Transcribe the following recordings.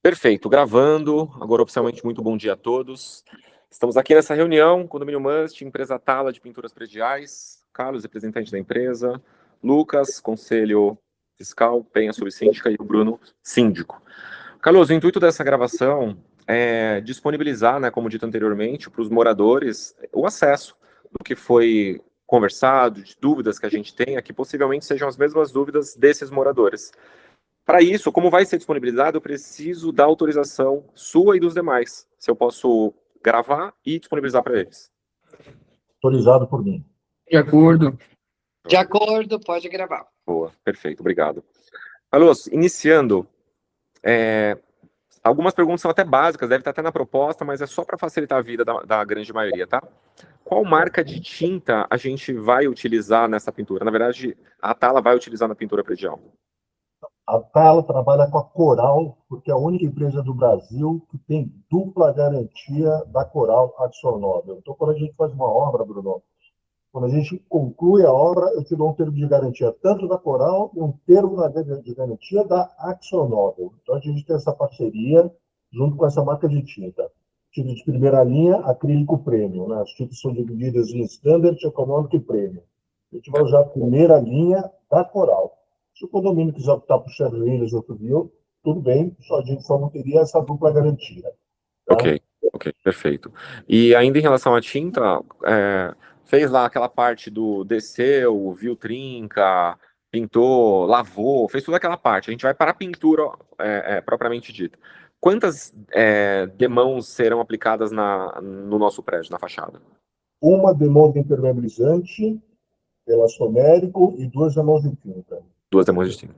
Perfeito, gravando. Agora, oficialmente, muito bom dia a todos. Estamos aqui nessa reunião, Condomínio Must, empresa Tala de Pinturas Prediais, Carlos, representante da empresa, Lucas, conselho fiscal, Penha, subsíndica, e o Bruno, síndico. Carlos, o intuito dessa gravação é disponibilizar, né, como dito anteriormente, para os moradores o acesso do que foi conversado, de dúvidas que a gente tenha, que possivelmente sejam as mesmas dúvidas desses moradores. Para isso, como vai ser disponibilizado, eu preciso da autorização sua e dos demais. Se eu posso gravar e disponibilizar para eles. Autorizado por mim. De acordo. De acordo, pode gravar. Boa, perfeito, obrigado. Carlos, iniciando, algumas perguntas são até básicas, deve estar até na proposta, mas é só para facilitar a vida da grande maioria, tá? Qual marca de tinta a gente vai utilizar nessa pintura? Na verdade, a Tala vai utilizar na pintura predial. A Tala trabalha com a Coral, porque é a única empresa do Brasil que tem dupla garantia da Coral AkzoNobel. Então, quando a gente faz uma obra, Bruno, quando a gente conclui a obra, eu te dou um termo de garantia tanto da Coral e um termo de garantia da AkzoNobel. Então, a gente tem essa parceria junto com essa marca de tinta. Tinta de primeira linha, acrílico premium, né? As tintas são divididas em standard, econômico e premium. A gente vai usar a primeira linha da Coral. Se o condomínio quiser optar por Sherwin Williams ou Tuvio, tudo bem, a gente só não teria essa dupla garantia. Tá? Ok, perfeito. E ainda em relação à tinta, fez lá aquela parte do desceu, viu trinca, pintou, lavou, fez toda aquela parte. A gente vai para a pintura propriamente dita. Quantas demãos serão aplicadas no nosso prédio, na fachada? Uma demão de impermeabilizante, elastomérico e 2 demãos de tinta. 2 demãos de tinta.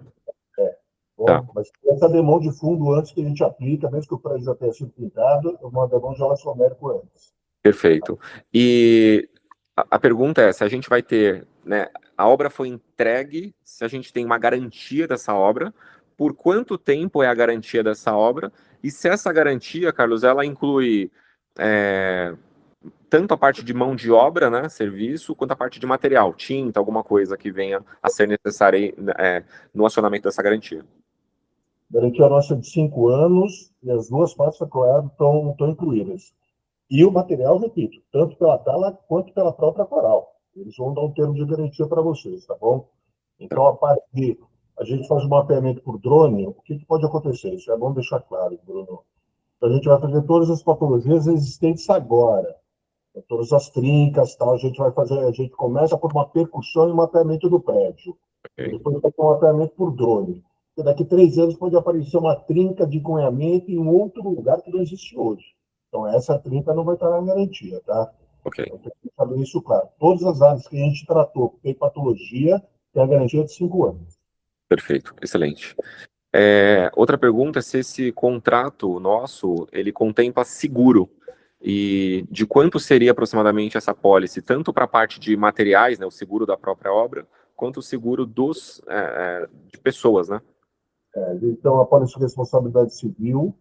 Bom, tá. Mas essa demão de fundo antes que a gente aplica, mesmo que o prédio já tenha sido pintado, uma demão de elastomérico antes. Perfeito. E a pergunta é, se a gente vai ter, né, a obra foi entregue, se a gente tem uma garantia dessa obra, por quanto tempo é a garantia dessa obra, e se essa garantia, Carlos, ela inclui tanto a parte de mão de obra, né, serviço, quanto a parte de material, tinta, alguma coisa que venha a ser necessária no acionamento dessa garantia. Garantia nossa de 5 anos, e as duas partes, claro, estão incluídas. E o material, repito, tanto pela Tala quanto pela própria Coral. Eles vão dar um termo de garantia para vocês, tá bom? Então, a parte de a gente faz um mapeamento por drone, o que pode acontecer? Isso é bom deixar claro, Bruno. Então, a gente vai fazer todas as patologias existentes agora. Todas as trincas, tal, a gente começa por uma percussão e um mapeamento do prédio. Okay. Depois vai ter um mapeamento por drone. E daqui 3 anos pode aparecer uma trinca de cunhamento em um outro lugar que não existe hoje. Então, essa trinca não vai estar na garantia, tá? Ok. Então, tem que saber isso, claro. Todas as áreas que a gente tratou, que tem patologia, tem a garantia de 5 anos. Perfeito, excelente. Outra pergunta é se esse contrato nosso, ele contempla seguro, e de quanto seria aproximadamente essa pólice, tanto para a parte de materiais, né, o seguro da própria obra, quanto o seguro de pessoas, né? Então, a pólice de responsabilidade civil,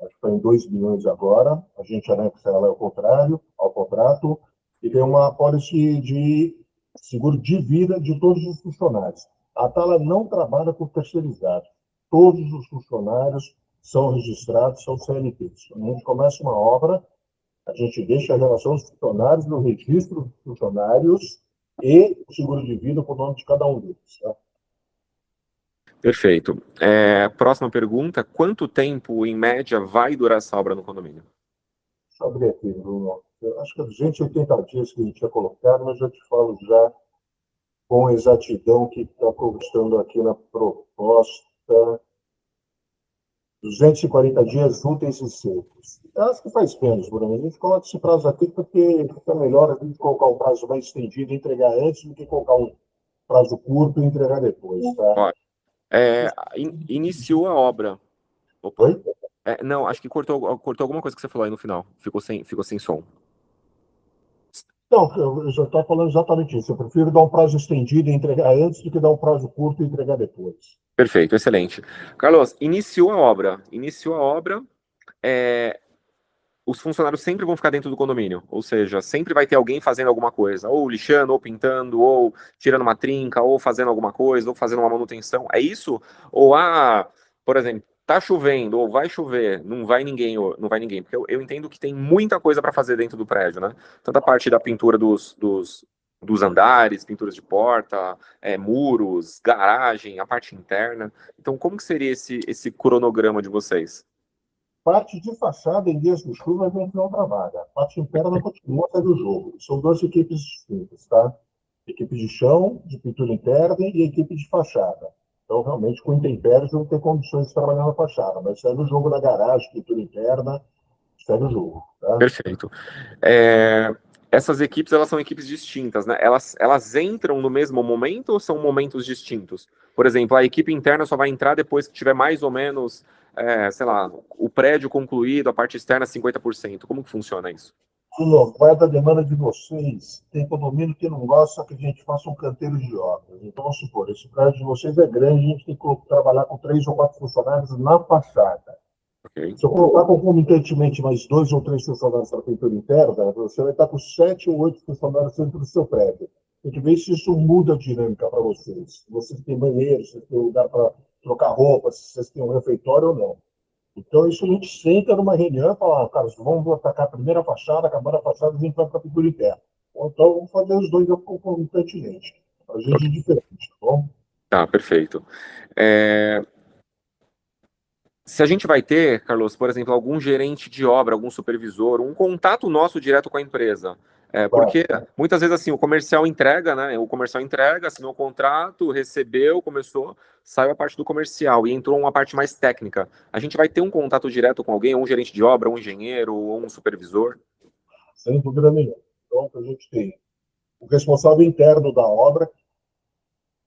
acho que está em 2 milhões agora, a gente anexa ela ao contrato, e tem uma pólice de seguro de vida de todos os funcionários. A Tala não trabalha com terceirizados. Todos os funcionários são registrados, são CLTs. Quando a gente começa uma obra, a gente deixa a relação dos funcionários no registro dos funcionários e o seguro de vida com o nome de cada um deles. Tá? Perfeito. Próxima pergunta, quanto tempo, em média, vai durar essa obra no condomínio? Deixa eu abrir aqui, Bruno. Eu acho que é 280 dias que a gente ia colocar, mas eu te falo já com exatidão que está constando aqui na proposta. 240 dias úteis e secos. Eu acho que faz menos, Bruno. A gente coloca esse prazo aqui porque fica melhor a gente colocar um prazo mais estendido e entregar antes do que colocar um prazo curto e entregar depois, tá? Iniciou a obra. Opa. Oi? Não, acho que cortou alguma coisa que você falou aí no final. Ficou sem som. Não, eu já estou falando exatamente isso. Eu prefiro dar um prazo estendido e entregar antes do que dar um prazo curto e entregar depois. Perfeito, excelente. Carlos, iniciou a obra. Os funcionários sempre vão ficar dentro do condomínio. Ou seja, sempre vai ter alguém fazendo alguma coisa. Ou lixando, ou pintando, ou tirando uma trinca, ou fazendo alguma coisa, ou fazendo uma manutenção. É isso? Ou por exemplo, tá chovendo ou vai chover, não vai ninguém, porque eu entendo que tem muita coisa para fazer dentro do prédio, né? Tanto a parte da pintura dos andares, pinturas de porta, muros, garagem, a parte interna. Então, como que seria esse cronograma de vocês? Parte de fachada em dias de chuva a gente não trabalha. A parte interna continua a fazer o jogo. São duas equipes distintas, tá? Equipe de chão, de pintura interna e equipe de fachada. Então, realmente, com intempéries, não tem condições de trabalhar na fachada, mas segue o jogo na garagem, pintura interna, segue o jogo, tá? Perfeito. É, essas equipes, elas são equipes distintas, né? Elas entram no mesmo momento ou são momentos distintos? Por exemplo, a equipe interna só vai entrar depois que tiver mais ou menos, sei lá, o prédio concluído, a parte externa 50%. Como que funciona isso? Bruno, vai da demanda de vocês. Tem condomínio que não gosta que a gente faça um canteiro de obras. Então, vamos supor, esse prédio de vocês é grande, a gente tem que trabalhar com 3 ou 4 funcionários na fachada. Ok. Se eu colocar concomitantemente mais 2 ou 3 funcionários para a pintura interna, você vai estar com 7 ou 8 funcionários dentro do seu prédio. Tem que ver se isso muda a dinâmica para vocês. Se vocês têm banheiro, se vocês têm lugar para trocar roupa, se vocês têm um refeitório ou não. Então, isso a gente senta numa reunião e fala, cara, vamos atacar a primeira fachada, acabar a fachada, a gente vai para a pintura interna. Ou então, vamos fazer os dois concomitantemente. A gente é diferente, tá bom? Tá, perfeito. É, se a gente vai ter, Carlos, por exemplo, algum gerente de obra, algum supervisor, um contato nosso direto com a empresa. Porque muitas vezes assim, o comercial entrega, né? O comercial entrega, assinou o contrato, recebeu, começou, saiu a parte do comercial e entrou uma parte mais técnica. A gente vai ter um contato direto com alguém, ou um gerente de obra, um engenheiro, ou um supervisor? Sem dúvida nenhuma. Então, a gente tem o responsável interno da obra,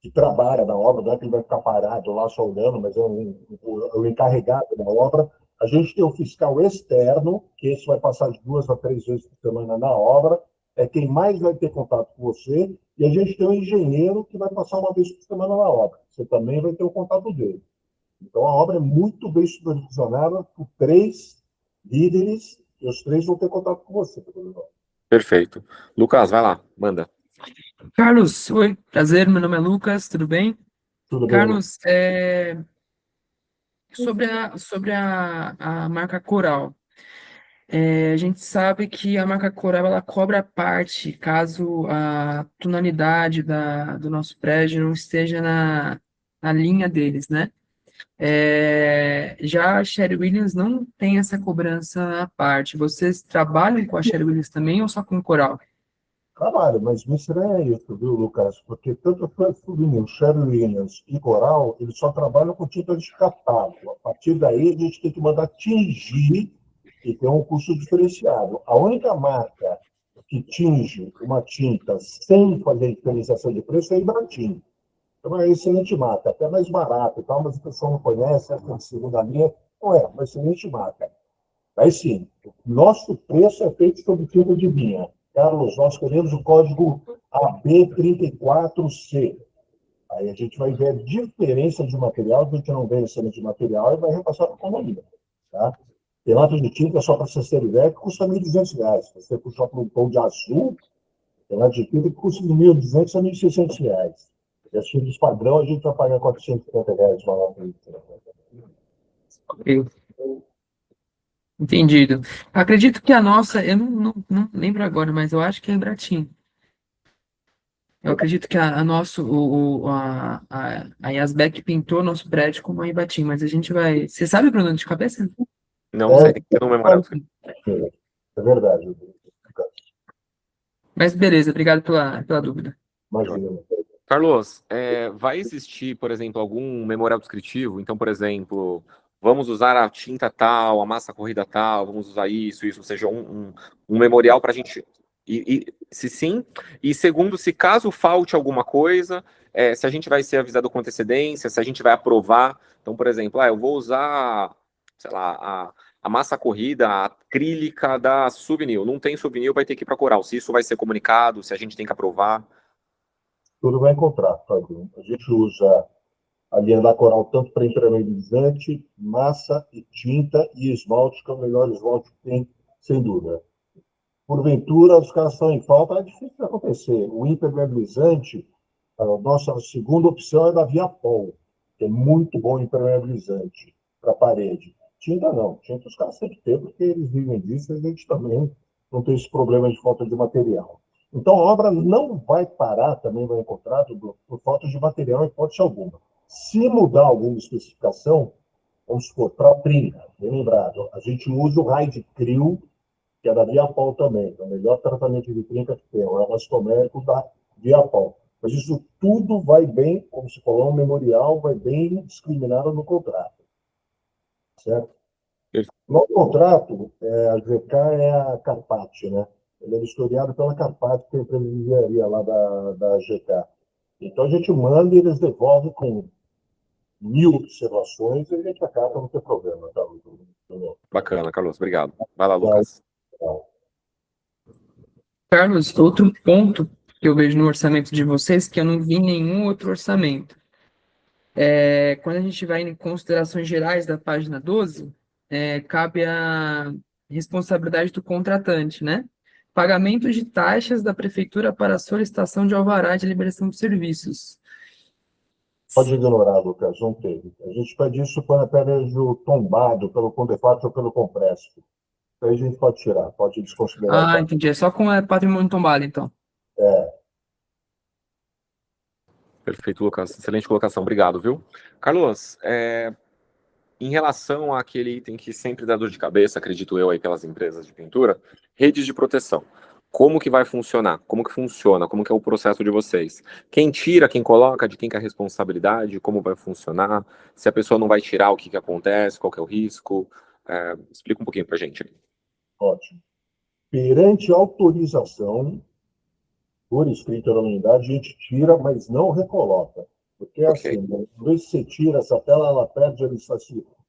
que trabalha na obra, não é que ele vai ficar parado lá só olhando, mas é o encarregado da obra. A gente tem o fiscal externo, que esse vai passar de 2 a 3 vezes por semana na obra, é quem mais vai ter contato com você, e a gente tem o engenheiro, que vai passar uma vez por semana na obra. Você também vai ter o contato dele. Então, a obra é muito bem supervisionada por 3 líderes, e os 3 vão ter contato com você. Perfeito. Lucas, vai lá, manda. Carlos, oi, prazer, meu nome é Lucas, tudo bem? Tudo bem, Lu? Carlos, sobre a marca Coral, a gente sabe que a marca Coral ela cobra a parte caso a tonalidade do nosso prédio não esteja na linha deles, né? Já a Sherwin Williams não tem essa cobrança à parte. Vocês trabalham com a Sherwin Williams também ou só com o Coral? Trabalho, mas me estranha isso, viu, Lucas? Porque tanto o Sherwin Williams e Coral, eles só trabalham com tinta de catálogo. A partir daí, a gente tem que mandar tingir e ter um custo diferenciado. A única marca que tinge uma tinta sem fazer diferenciação de preço é a Ibratim. Então, é uma excelente marca, até mais barato e tal, mas o pessoal não conhece, acha que é de segunda linha. Não é, uma excelente marca. Aí sim, nosso preço é feito sob tinta de vinha. Carlos, nós queremos o código AB34C. Aí a gente vai ver a diferença de material, a gente não vê a excelente de material e vai repassar para a economia. Tá? Tem lata de tinta só para você ter ideia que custa R$ 1.200. Se você puxar para um tom de azul, tem lata de tinta que custa de R$ 1.200 a R$ 1.600. E as tintas padrão a gente vai pagar R$ 450 uma lata de tinta. Ok. Entendido. Acredito que a nossa, eu não lembro agora, mas eu acho que é Embratim. Eu acredito que a nosso, a Yasbeck pintou nosso prédio como a Embratim, mas a gente vai. Você sabe, Bruno, de cabeça? Não sei, tem que ter no memorial. É verdade. Mas beleza, obrigado pela dúvida. Imagina. Carlos, vai existir, por exemplo, algum memorial descritivo? Então, por exemplo, vamos usar a tinta tal, a massa corrida tal, vamos usar isso, ou seja, um memorial para a gente. Se sim, e segundo, se caso falte alguma coisa, se a gente vai ser avisado com antecedência, se a gente vai aprovar. Então, por exemplo, eu vou usar, sei lá, a massa corrida, a acrílica da Suvinil. Não tem Suvinil, vai ter que ir para Coral. Se isso vai ser comunicado, se a gente tem que aprovar. Tudo vai em contrato, Fabinho. A gente usa a linha da Coral tanto para impermeabilizante, massa e tinta e esmalte, que é o melhor esmalte que tem, sem dúvida. Porventura, os caras estão em falta, é difícil de acontecer. O impermeabilizante, a nossa segunda opção é da Viapol, que é muito bom impermeabilizante. para a parede. Tinta não, tinta os caras têm que ter, porque eles vivem disso, e a gente também não tem esse problema de falta de material. Então, a obra não vai parar, também vai em contrato, por falta de material, em hipótese alguma. Se mudar alguma especificação, vamos supor, para trinca, bem lembrado, a gente usa o raio de crio, que é da Viapol também, é o melhor tratamento de trinca que tem, é o elastomérico da Viapol. Mas isso tudo vai bem, como se falou, um memorial, vai bem discriminado no contrato. Certo? No contrato, a GK é a Carpati, né? Ele é vistoriado pela Carpati, que é a empresa de engenharia lá da GK. Então a gente manda e eles devolvem com 1000 observações e a gente acaba, não tem problema. Tá? Bacana, Carlos, obrigado. Vai lá, Lucas. Carlos, outro ponto que eu vejo no orçamento de vocês, que eu não vi em nenhum outro orçamento. Quando a gente vai em considerações gerais da página 12, cabe a responsabilidade do contratante, né? Pagamento de taxas da prefeitura para solicitação de alvará de liberação de serviços. Pode ignorar, Lucas, não teve. A gente pede isso quando é prédio tombado pelo Condefat ou pelo Compresp. Aí a gente pode tirar, pode desconsiderar. Ah, entendi. É só com patrimônio tombado, então. Perfeito, Lucas. Excelente colocação. Obrigado, viu? Carlos, em relação àquele item que sempre dá dor de cabeça, acredito eu, aí pelas empresas de pintura, redes de proteção. Como que vai funcionar? Como que funciona? Como que é o processo de vocês? Quem tira, quem coloca, de quem que é a responsabilidade? Como vai funcionar? Se a pessoa não vai tirar, o que que acontece? Qual que é o risco? Explica um pouquinho pra gente. Ótimo. Perante autorização, por escrito na unidade, a gente tira, mas não recoloca. Porque é Ok. assim, uma vez que você tira essa tela, ela perde a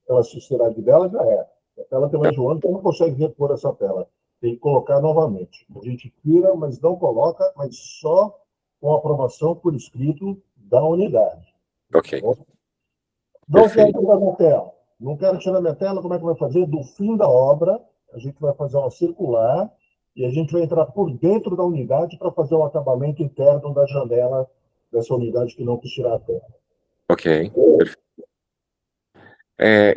elasticidade dela, já é. A tela tem mais de um ano, então não consegue repor essa tela. Tem que colocar novamente. A gente tira, mas não coloca, mas só com aprovação por escrito da unidade. Ok. Não quero Perfeito. tirar minha tela. Não quero tirar minha tela, como é que vai fazer? Do fim da obra, a gente vai fazer uma circular e a gente vai entrar por dentro da unidade para fazer o acabamento interno da janela dessa unidade que não quis tirar a tela. Ok. Perfeito.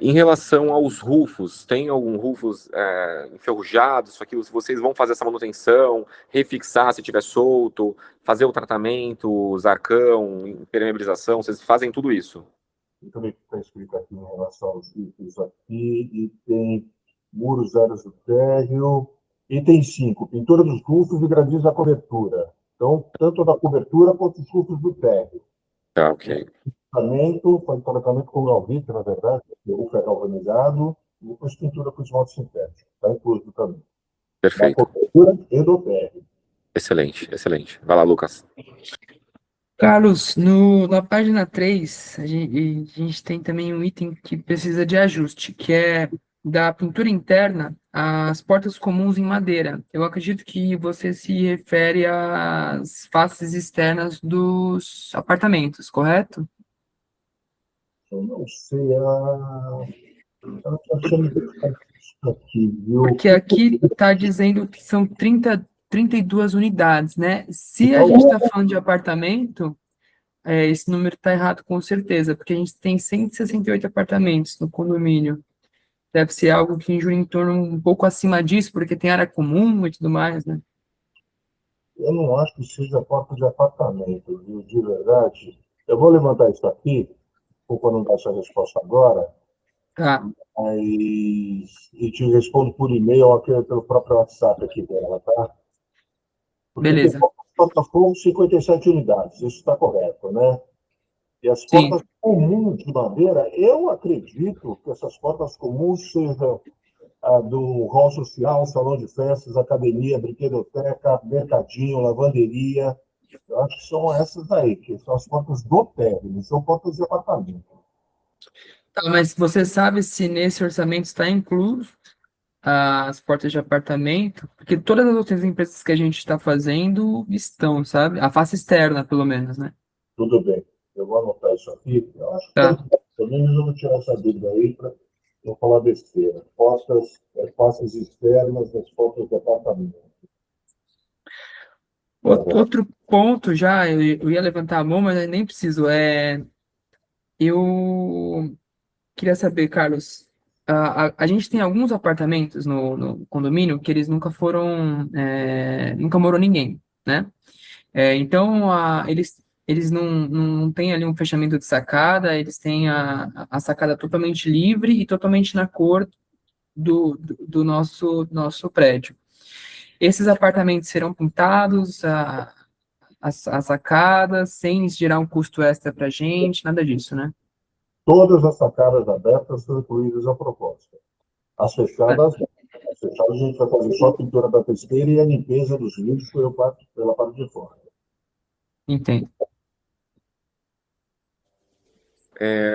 Em relação aos rufos, tem algum rufos enferrujados, isso aqui, se vocês vão fazer essa manutenção, refixar se tiver solto, fazer o tratamento, zarcão, impermeabilização, vocês fazem tudo isso? Então, o que está escrito aqui em relação aos itens aqui, e tem muros aéreos do térreo, item 5, pintura dos rufos e gradis da cobertura. Então, tanto da cobertura quanto os rufos do térreo. Tá, ok. Faz tratamento com galvite, na verdade, porque o rufo é galvanizado, e depois pintura com esmalte sintético. Está incluso também. Da Perfeito. cobertura e do térreo. Excelente, excelente. Vai lá, Lucas. Carlos, na página 3, a gente tem também um item que precisa de ajuste, que é da pintura interna, as portas comuns em madeira. Eu acredito que você se refere às faces externas dos apartamentos, correto? Eu não sei, ela está achando isso aqui, viu? Porque aqui está dizendo que são 32 unidades, né? Se a gente está falando de apartamento, esse número está errado com certeza, porque a gente tem 168 apartamentos no condomínio. Deve ser algo que gira em torno um pouco acima disso, porque tem área comum e tudo mais, né? Eu não acho que seja porta de apartamento, viu? De verdade. Eu vou levantar isso aqui, para não dar essa resposta agora, Tá, e te respondo por e-mail aqui pelo próprio WhatsApp aqui dela, tá? Porque tem beleza. Botafogo 57 unidades, isso está correto, né? E as Sim. portas comuns de madeira, eu acredito que essas portas comuns sejam a do hall social, salão de festas, academia, brinquedoteca, mercadinho, lavanderia. Eu acho que são essas aí, que são as portas do térreo, não são portas de apartamento. Tá, mas você sabe se nesse orçamento está incluso as portas de apartamento? Porque todas as outras empresas que a gente está fazendo estão, sabe? A face externa, pelo menos, né? Tudo bem, eu vou anotar isso aqui. Eu acho que Tá, pelo menos eu vou tirar essa dúvida aí para não falar besteira. Portas, faces externas das portas de apartamento. Outro ponto já, eu ia levantar a mão, mas eu nem preciso. Eu queria saber, Carlos, a gente tem alguns apartamentos no condomínio que eles nunca foram, nunca morou ninguém, né? Então, eles não têm ali um fechamento de sacada, eles têm a sacada totalmente livre e totalmente na cor do nosso prédio. Esses apartamentos serão pintados, as sacadas, sem gerar um custo extra para a gente, nada disso, né? Todas as sacadas abertas são incluídas na proposta. As Ah, fechadas, a gente vai fazer só a pintura da testeira e a limpeza dos vidros pela parte de fora. entendo.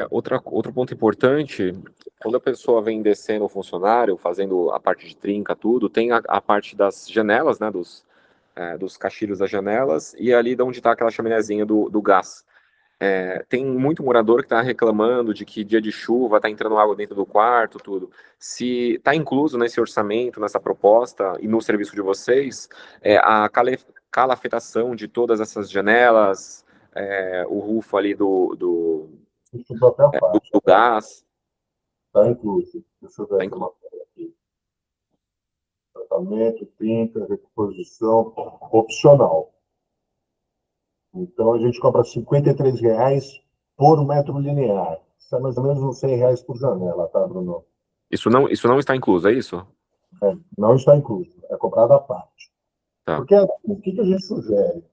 Outro ponto importante, quando a pessoa vem descendo o funcionário, fazendo a parte de trinca, tudo, tem a parte das janelas, né, dos caixilhos das janelas, e ali de onde está aquela chaminézinha do gás. Tem muito morador que está reclamando de que dia de chuva está entrando água dentro do quarto, tudo. Se está incluso nesse orçamento, nessa proposta e no serviço de vocês, a calafetação de todas essas janelas, o rufo ali Isso da até a parte, do tá? gás, Está incluso. Deixa eu ver tá essa incluso. matéria aqui. Tratamento, tinta, reposição, opcional. Então, a gente cobra R$ 53 por metro linear. Isso é mais ou menos uns R$ 100 por janela, tá, Bruno? Isso não está incluso, é isso? Não está incluso, é cobrado à parte. Tá, Porque o que a gente sugere?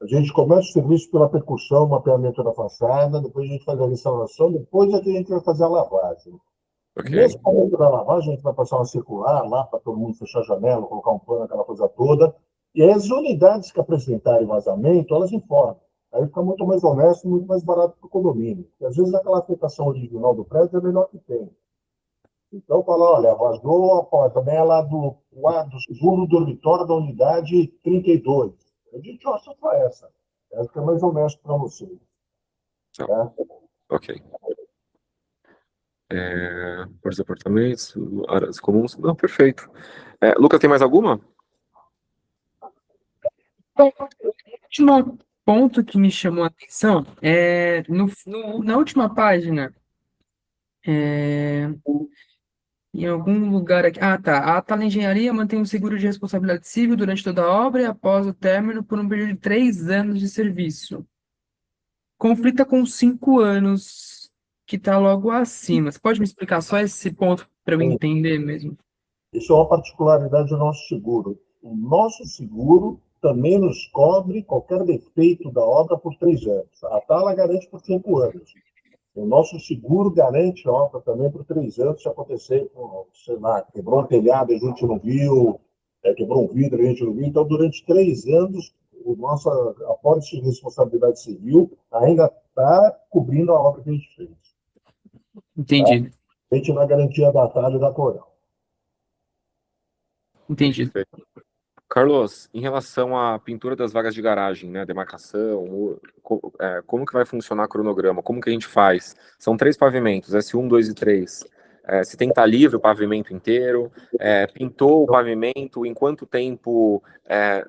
A gente começa o serviço pela percussão, mapeamento da fachada, depois a gente faz a restauração, depois é que a gente vai fazer a lavagem. ok. Nesse momento da lavagem, a gente vai passar uma circular lá para todo mundo fechar a janela, colocar um pano, aquela coisa toda. E aí as unidades que apresentarem vazamento, elas informam. Aí fica muito mais honesto e muito mais barato para o condomínio. Porque às vezes aquela afetação original do prédio é a melhor que tem. Então, fala, olha, vazou a porta, também é lá do segundo dormitório da unidade 32. A gente acha só essa. Essa que é mais honesto para vocês. Tá, Tá? ok. Por os apartamentos, áreas comuns. Não, perfeito. Lucas, tem mais alguma? Bom, o último ponto que me chamou a atenção é na última página, é, em algum lugar aqui. Ah, tá. A Atala Engenharia mantém um seguro de responsabilidade civil durante toda a obra e após o término por um período de 3 anos de serviço. Conflita com 5 anos, que está logo acima. Você pode me explicar só esse ponto para eu entender mesmo? Isso é uma particularidade do nosso seguro. O nosso seguro também nos cobre qualquer defeito da obra por 3 anos. A Atala garante por 5 anos. O nosso seguro garante a obra também por 3 anos, se acontecer, sei lá, quebrou um telhado, a gente não viu, quebrou um vidro, a gente não viu. Então, durante 3 anos, a pólice de responsabilidade civil ainda está cobrindo a obra que a gente fez. Tá? Entendido, A gente vai garantir a batalha da Coral. entendido. Perfeito. Carlos, em relação à pintura das vagas de garagem, né, demarcação, como que vai funcionar o cronograma? Como que a gente faz? São 3 pavimentos, S1, 2 e 3. Se tem que estar livre o pavimento inteiro, pintou o pavimento, em quanto tempo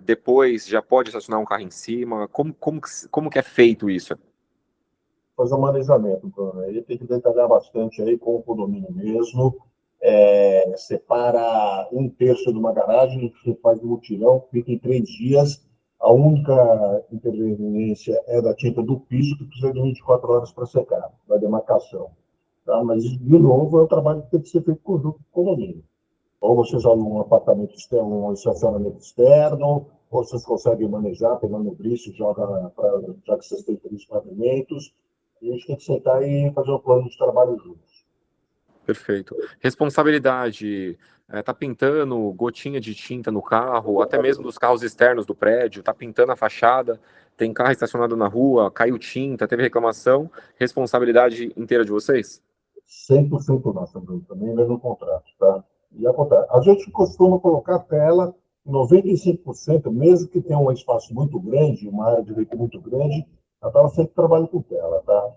depois já pode estacionar um carro em cima? Como que é feito isso? Fazer um manejamento, Bruno. Ele tem que detalhar bastante aí com o condomínio mesmo. Separa 1/3 de uma garagem, que faz mutirão, fica em 3 dias. A única interveniência é da tinta do piso, que precisa de 24 horas para secar, da demarcação. Tá? Mas, de novo, é um trabalho que tem que ser feito conjunto com o condomínio. Ou vocês olham um apartamento externo, um estacionamento externo, ou vocês conseguem manejar, pegando o brice, já que vocês têm 3 pavimentos. A gente tem que sentar e fazer um plano de trabalho juntos. Perfeito. Responsabilidade, tá pintando gotinha de tinta no carro, até mesmo dos carros externos do prédio, tá pintando a fachada, tem carro estacionado na rua, caiu tinta, teve reclamação, responsabilidade inteira de vocês? 100% nossa, Bruno, também vem no contrato, tá? E acontece. A gente costuma colocar tela, 95%, mesmo que tenha um espaço muito grande, uma área de veículo muito grande, a tela sempre trabalha com tela, tá?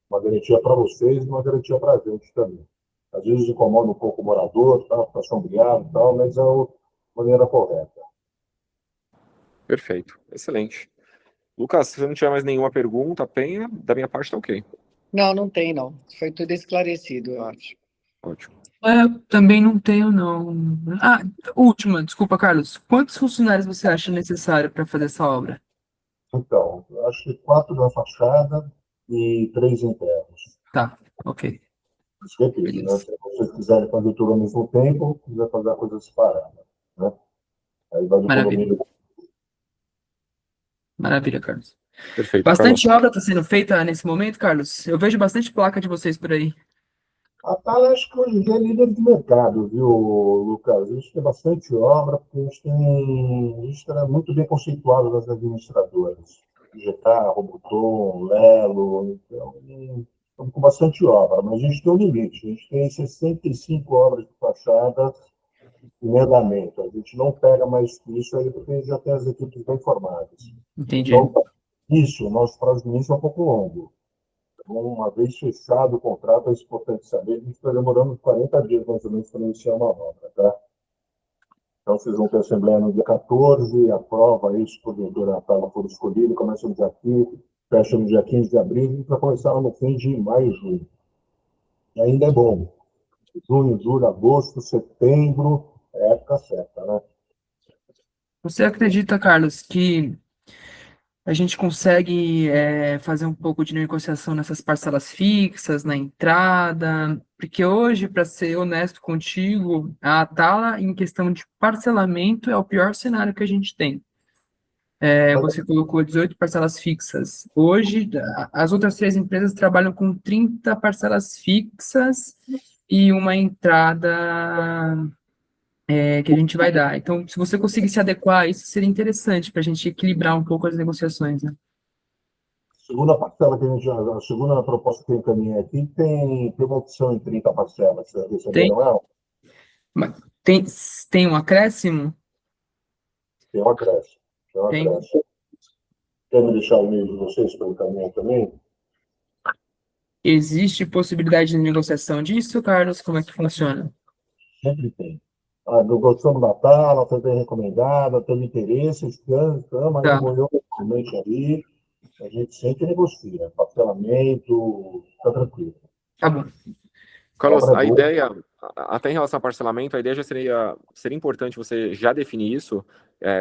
Uma garantia para vocês e uma garantia para a gente também. Às vezes incomoda um pouco o morador, tá? Fica sombreado e tal, mas é a maneira correta. Perfeito, excelente. Lucas, se você não tiver mais nenhuma pergunta, Penha, da minha parte tá ok. Não, não tem, não. Foi tudo esclarecido, eu acho. Ótimo. Também não tenho, não. Ah, última, desculpa, Carlos. Quantos funcionários você acha necessário para fazer essa obra? Então, eu acho que 4 na fachada e 3 internos. Tá, ok, Mas repito, né? beleza. Se vocês quiserem fazer tudo ao mesmo tempo, quiser fazer a coisa separada, né? Aí vai do Maravilha, condomínio. maravilha, Carlos. Perfeito, Carlos. Bastante obra está sendo feita nesse momento, Carlos. Eu vejo bastante placa de vocês por aí. A Tala, acho que hoje em dia é líder de mercado, viu, Lucas? A gente tem bastante obra, porque a gente está muito bem conceituado das administradoras. GK, Roboton, Lelo, então, estamos com bastante obra, mas a gente tem um limite. A gente tem 65 obras de fachada em andamento. A gente não pega mais que isso aí, porque a gente já tem as equipes bem formadas. Entendi. Então, isso, o nosso prazo de início é um pouco longo. Uma vez fechado o contrato, é importante saber, a gente está demorando 40 dias mais ou menos para iniciar uma obra, tá? Então, vocês vão ter a assembleia no dia 14, aprova isso, porventura a Tala for escolhida, começa no dia 15, fecha no dia 15 de abril, e para começar no fim de maio, junho. E ainda é bom. Junho, julho, agosto, setembro, é a época certa, né? Você acredita, Carlos, que a gente consegue fazer um pouco de negociação nessas parcelas fixas, na entrada? Porque hoje, para ser honesto contigo, a Atala, em questão de parcelamento, é o pior cenário que a gente tem. Você colocou 18 parcelas fixas. Hoje, as outras 3 empresas trabalham com 30 parcelas fixas e uma entrada que a gente vai dar. Então, se você conseguir se adequar a isso, seria interessante para a gente equilibrar um pouco as negociações, né? Segunda parcela que a segunda proposta que eu encaminhei aqui tem uma opção em 30 parcelas. Vocês Tem, receberam ela? mas tem um acréscimo? Tem uma creche. Tem uma Tem. creche. Quer me deixar o e-mail de vocês para encaminhar também? Existe possibilidade de negociação disso, Carlos? Como é que funciona? Sempre tem. Ah, não gostamos da Tala, foi bem recomendada, teve interesse, estamos, aí Tá, morreu realmente ali. A gente sempre negocia. Parcelamento, fica tranquilo. tá bom. Carlos, Obra a boa. ideia, até em relação ao parcelamento, a ideia já seria importante você já definir isso,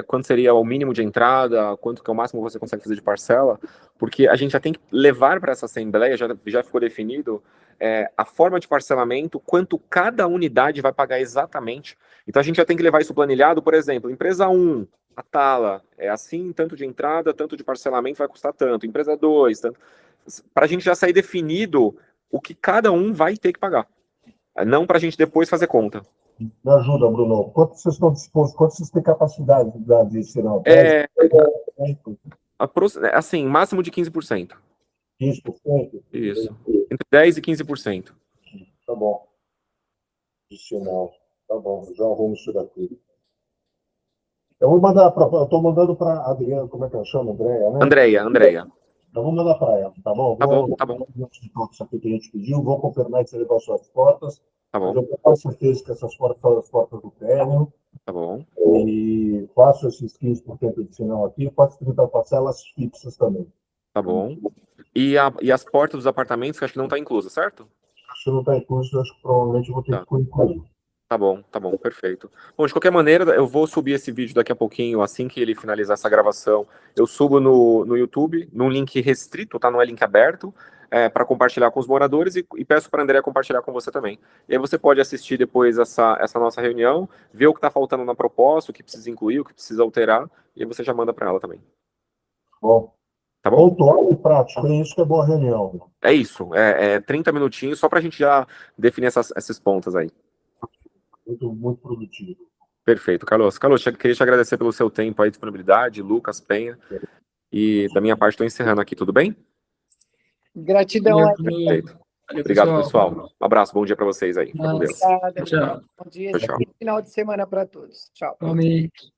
quanto seria o mínimo de entrada, quanto que é o máximo que você consegue fazer de parcela, porque a gente já tem que levar para essa assembleia, já ficou definido, a forma de parcelamento, quanto cada unidade vai pagar exatamente. Então a gente já tem que levar isso planilhado, por exemplo, empresa 1, a Tala, é assim, tanto de entrada, tanto de parcelamento vai custar tanto, empresa 2, tanto, para a gente já sair definido o que cada um vai ter que pagar. Não para a gente depois fazer conta. Me ajuda, Bruno. Quanto vocês estão dispostos? Quanto vocês têm capacidade de ser não? 10%, É, assim, máximo de 15%. 15%? Isso. Entre 10% e 15%. Tá bom. Adicional. Tá bom, já arrumo isso daqui. Eu estou mandando para a Adriana, como é que ela chama? Andréia, né? Andréia. Eu vou mandar para ela, tá bom? Tá bom, Vou tá bom, isso aqui que a gente pediu, vou confirmar esse negócio das portas, tá mas bom, eu tenho certeza que essas portas são as portas do térreo, tá bom. e faço esses 15% de sinal aqui, faço 30 parcelas fixas também. Tá bom. E as portas dos apartamentos, que acho que não tá inclusa, certo? Se não está incluso, acho que provavelmente eu vou ter Tá. que incluir. Tá bom, perfeito. Bom, de qualquer maneira, eu vou subir esse vídeo daqui a pouquinho, assim que ele finalizar essa gravação. Eu subo no YouTube, num link restrito, tá? Não é link aberto, para compartilhar com os moradores e peço para a Andrea compartilhar com você também. E aí você pode assistir depois essa nossa reunião, ver o que está faltando na proposta, o que precisa incluir, o que precisa alterar, e aí você já manda para ela também. Bom, Tá bom? pontual e prático, é isso que é boa reunião. É isso, 30 minutinhos só para a gente já definir esses pontos aí. Muito, muito produtivo. Perfeito, Carlos. Carlos, queria te agradecer pelo seu tempo aí, disponibilidade, Lucas, Penha, e da minha parte estou encerrando aqui, tudo bem? Gratidão. Valeu, Perfeito. valeu, Obrigado, pessoal. pessoal. Um abraço, bom dia para vocês aí. Fica com Deus. Obrigada. Tchau. Bom dia Tchau, tchau. e final de semana para todos. Tchau. Igualmente.